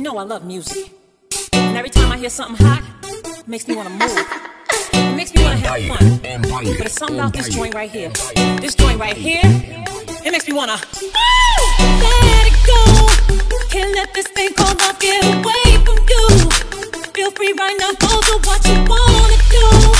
know I love music, and every time I hear something hot, it makes me want to move. It makes me want to have fun. But it's something about this joint right here. This joint right here, it makes me want to let it go. Can't let this thing called love get away from you. Feel free right now, go do what you wanna do.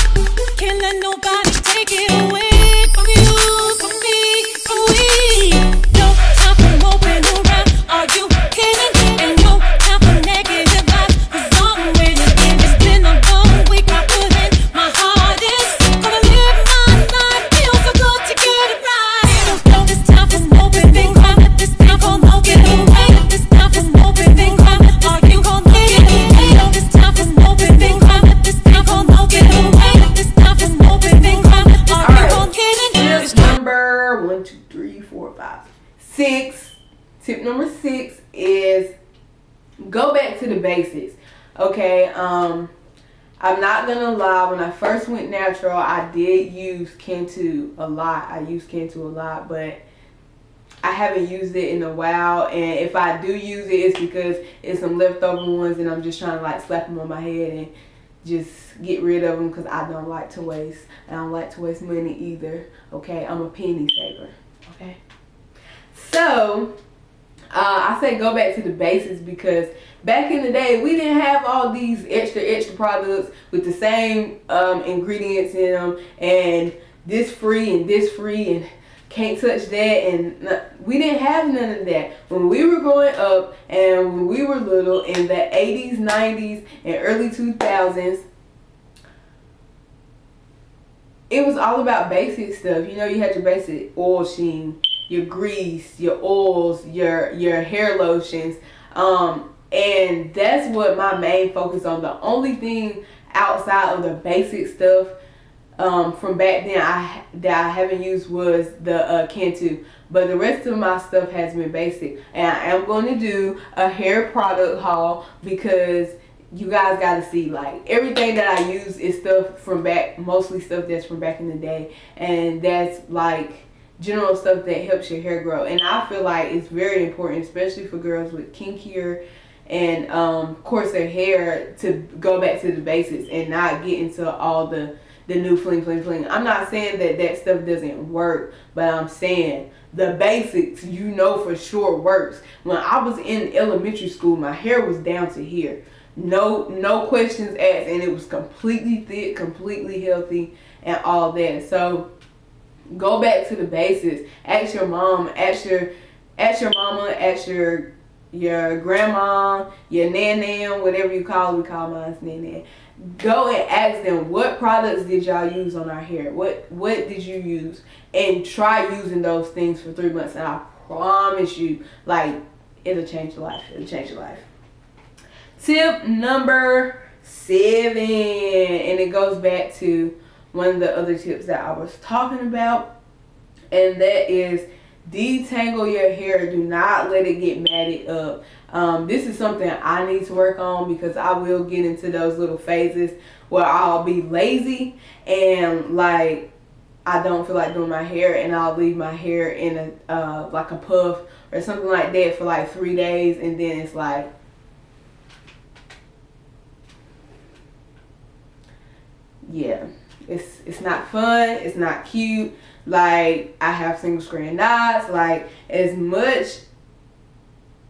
Can't let nobody take it away from you, from me, from we. No time for moping around. Are you kidding? And no time for negative vibes, 'cause I'm winning. It's been a long week, I put in my hardest. Gonna live my life, feel so good to get it right. No, this time for moping and crying. This time for no get away. This time for moping and crying. Are you gonna get away? No, this time for moping and crying. This time for no get away. This time for moping and crying. Are you gonna get it? Tip number 1, 2, 3, 4, 5, 6. Tip number 6 is go back to the basics. Okay, I'm not gonna lie, when I first went natural, I did use Cantu a lot. I used Cantu a lot, but I haven't used it in a while, and if I do use it, it's because it's some leftover ones and I'm just trying to like slap them on my head and just get rid of them, because I don't like to waste. I don't like to waste money either. Okay, I'm a penny saver. Okay, so I say go back to the basics, because back in the day we didn't have all these extra products with the same ingredients in them, and this free and can't touch that, and we didn't have none of that when we were growing up and when we were little in the 80s, 90s, and early 2000s. It was all about basic stuff. You know, you had your basic oil sheen, your grease, your oils, your hair lotions, and that's what my main focus on. The only thing outside of the basic stuff from back then that I haven't used was the Cantu, but the rest of my stuff has been basic. And I am going to do a hair product haul, because you guys got to see, like, everything that I use is stuff from back, mostly stuff that's from back in the day, and that's like general stuff that helps your hair grow. And I feel like it's very important, especially for girls with kinkier and coarser hair, to go back to the basics and not get into all the new fling. I'm not saying that stuff doesn't work, but I'm saying the basics, you know, for sure works. When I was in elementary school, my hair was down to here. No questions asked, and it was completely thick, completely healthy, and all that. So go back to the basics. Ask your mom, ask your mama, ask your grandma, your nan, whatever you call it. We call mine nan. Go and ask them, what products did y'all use on our hair? What did you use? And try using those things for 3 months, and I promise you, like, it'll change your life. It'll change your life. Tip number 7, and it goes back to one of the other tips that I was talking about, and that is detangle your hair. Do not let it get matted up. This is something I need to work on, because I will get into those little phases where I'll be lazy and like I don't feel like doing my hair, and I'll leave my hair in a like a puff or something like that for like 3 days, and then it's like, yeah, it's not fun, it's not cute. Like, I have single strand knots. Like, as much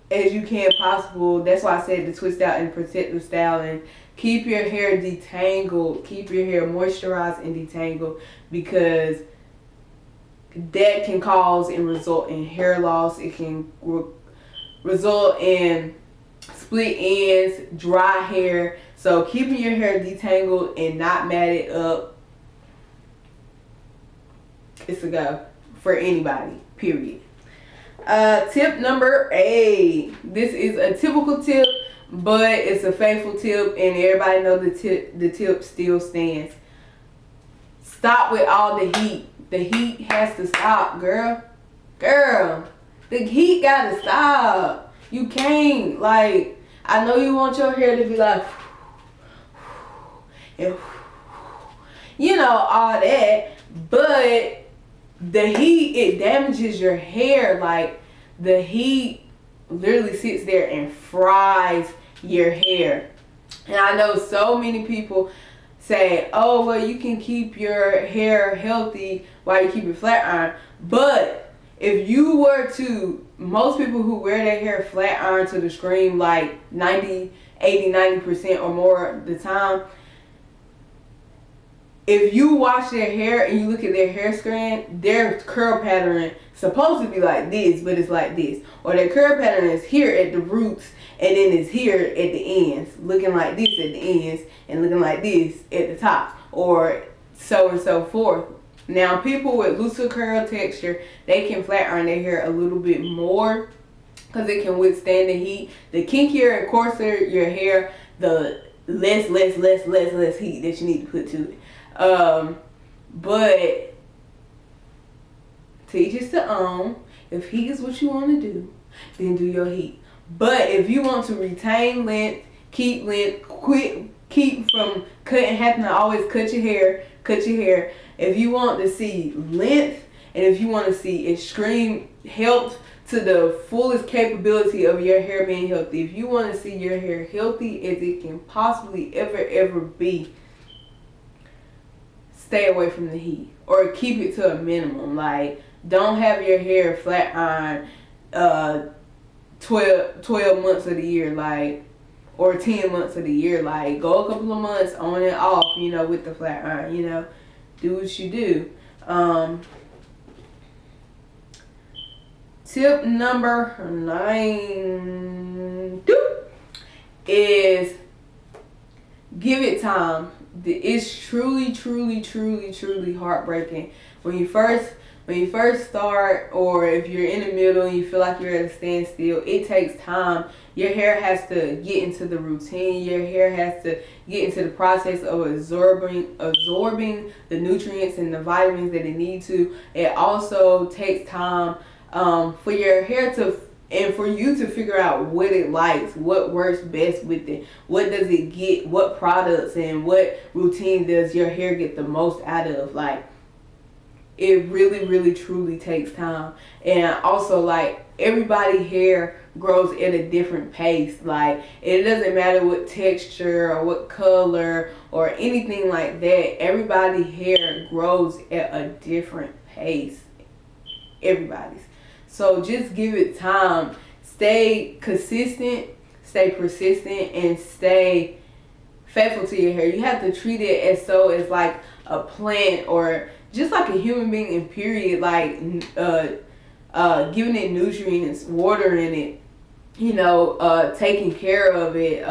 as you can possible, that's why I said the twist out and protective styling. Keep your hair detangled, keep your hair moisturized and detangled, because that can cause and result in hair loss. It can result in split ends, dry hair. So keeping your hair detangled and not matted up, it's a go for anybody, period. Tip number 8. This is a typical tip, but it's a faithful tip, and everybody knows the tip still stands. Stop with all the heat. The heat has to stop, girl. The heat gotta stop. You can't, like, I know you want your hair to be like, and, you know, all that, but the heat, it damages your hair. Like, the heat literally sits there and fries your hair. And I know so many people say, oh, well, you can keep your hair healthy while you keep it flat iron. But if you were to, most people who wear their hair flat iron to the extreme, like 90% or more of the time, if you wash their hair and you look at their hair strand, their curl pattern supposed to be like this, but it's like this. Or their curl pattern is here at the roots, and then it's here at the ends, looking like this at the ends, and looking like this at the top, or so and so forth. Now, people with looser curl texture, they can flat iron their hair a little bit more because it can withstand the heat. The kinkier and coarser your hair, the less heat that you need to put to it. But to each his own. If heat is what you want to do, then do your heat. But if you want to retain length, keep length, keep from cutting, having to always cut your hair. If you want to see length, and if you want to see extreme health to the fullest capability of your hair being healthy, if you want to see your hair healthy as it can possibly ever be, stay away from the heat, or keep it to a minimum. Like, don't have your hair flat iron 12 months of the year, like, or 10 months of the year. Like, go a couple of months on and off, you know, with the flat iron, you know, do what you do. Tip number 9 is give it time. It's truly heartbreaking when you first start, or if you're in the middle and you feel like you're at a standstill. It takes time. Your hair has to get into the routine. Your hair has to get into the process of absorbing the nutrients and the vitamins that it needs to. It also takes time for your hair to, and for you to figure out what it likes, what works best with it, what does it get, what products and what routine does your hair get the most out of. Like, it really truly takes time. And also, like, everybody's hair grows at a different pace. Like, it doesn't matter what texture or what color or anything like that. Everybody's hair grows at a different pace. Everybody's. So just give it time. Stay consistent, stay persistent, and stay faithful to your hair. You have to treat it as like a plant, or just like a human being in period. Like, giving it nutrients, watering it, you know, taking care of it,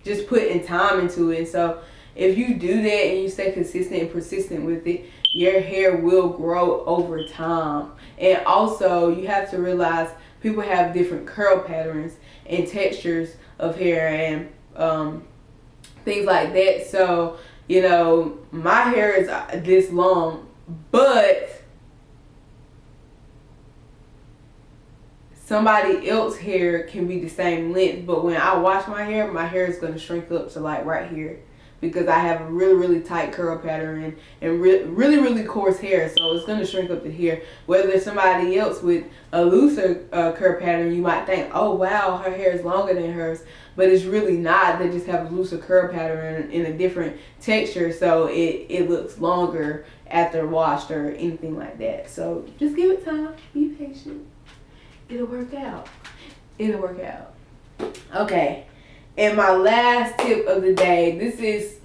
just putting time into it. So if you do that and you stay consistent and persistent with it, your hair will grow over time. And also, you have to realize people have different curl patterns and textures of hair and things like that. So, you know, my hair is this long, but somebody else's hair can be the same length. But when I wash my hair is going to shrink up to like right here, because I have a really tight curl pattern and really coarse hair. So it's going to shrink up to here. Whether there's somebody else with a looser curl pattern, you might think, oh wow, her hair is longer than hers. But it's really not. They just have a looser curl pattern in a different texture, so it looks longer after washed or anything like that. So just give it time. Be patient. It'll work out. It'll work out. Okay. And my last tip of the day, this is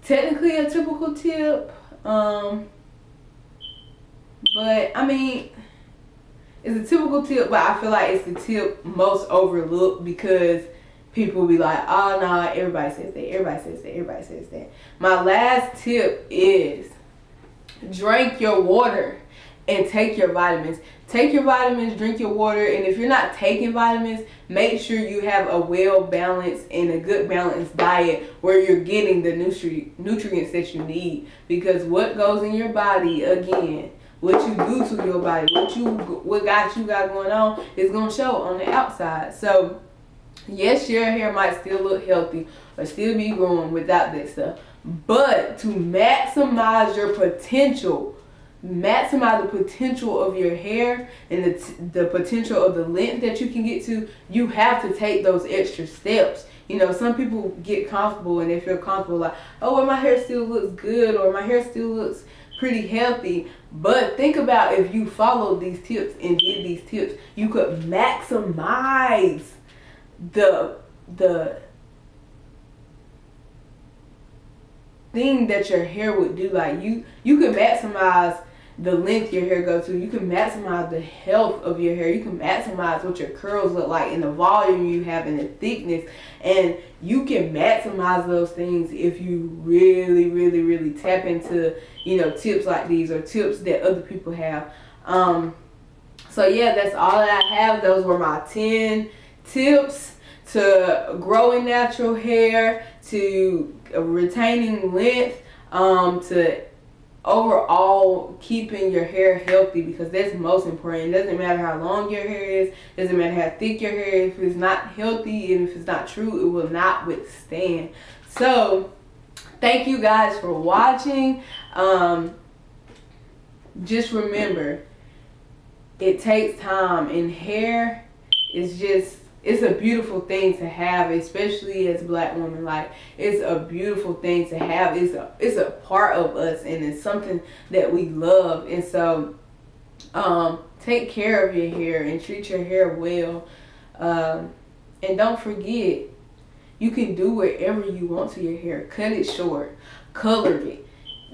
technically a typical tip, but I mean, it's a typical tip, but I feel like it's the tip most overlooked, because people be like, oh no, everybody says that. My last tip is drink your water and take your vitamins. Take your vitamins, drink your water, and if you're not taking vitamins, make sure you have a well-balanced and a good balanced diet where you're getting the nutrients that you need. Because what goes in your body, again, what you do to your body, what you got going on is going to show on the outside. So yes, your hair might still look healthy or still be growing without that stuff, but to maximize your potential, maximize the potential of your hair and the potential of the length that you can get to, you have to take those extra steps. You know, some people get comfortable and they feel comfortable like, oh, well, my hair still looks good, or my hair still looks pretty healthy. But think about if you followed these tips and did these tips, you could maximize the thing that your hair would do. Like you could maximize the length your hair goes to. You can maximize the health of your hair. You can maximize what your curls look like and the volume you have and the thickness. And you can maximize those things if you really, really, really tap into, you know, tips like these or tips that other people have. So yeah, that's all that I have. Those were my 10 tips to growing natural hair, to retaining length, to overall keeping your hair healthy, because that's most important. It doesn't matter how long your hair is, doesn't matter how thick your hair is. If it's not healthy and if it's not true, it will not withstand. So thank you guys for watching. Just remember, it takes time, and hair is just, it's a beautiful thing to have, especially as Black women. Like, it's a beautiful thing to have. It's a part of us, and it's something that we love. And so take care of your hair and treat your hair well. And don't forget, you can do whatever you want to your hair. Cut it short, color it,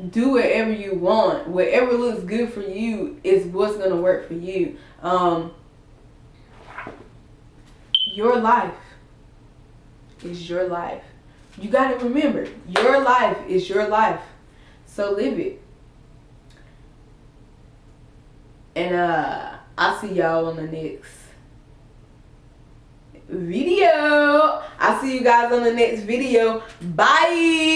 do whatever you want. Whatever looks good for you is what's going to work for you. Your life is your life. You got to remember, your life is your life. So live it. And I'll see y'all on the next video. I'll see you guys on the next video. Bye.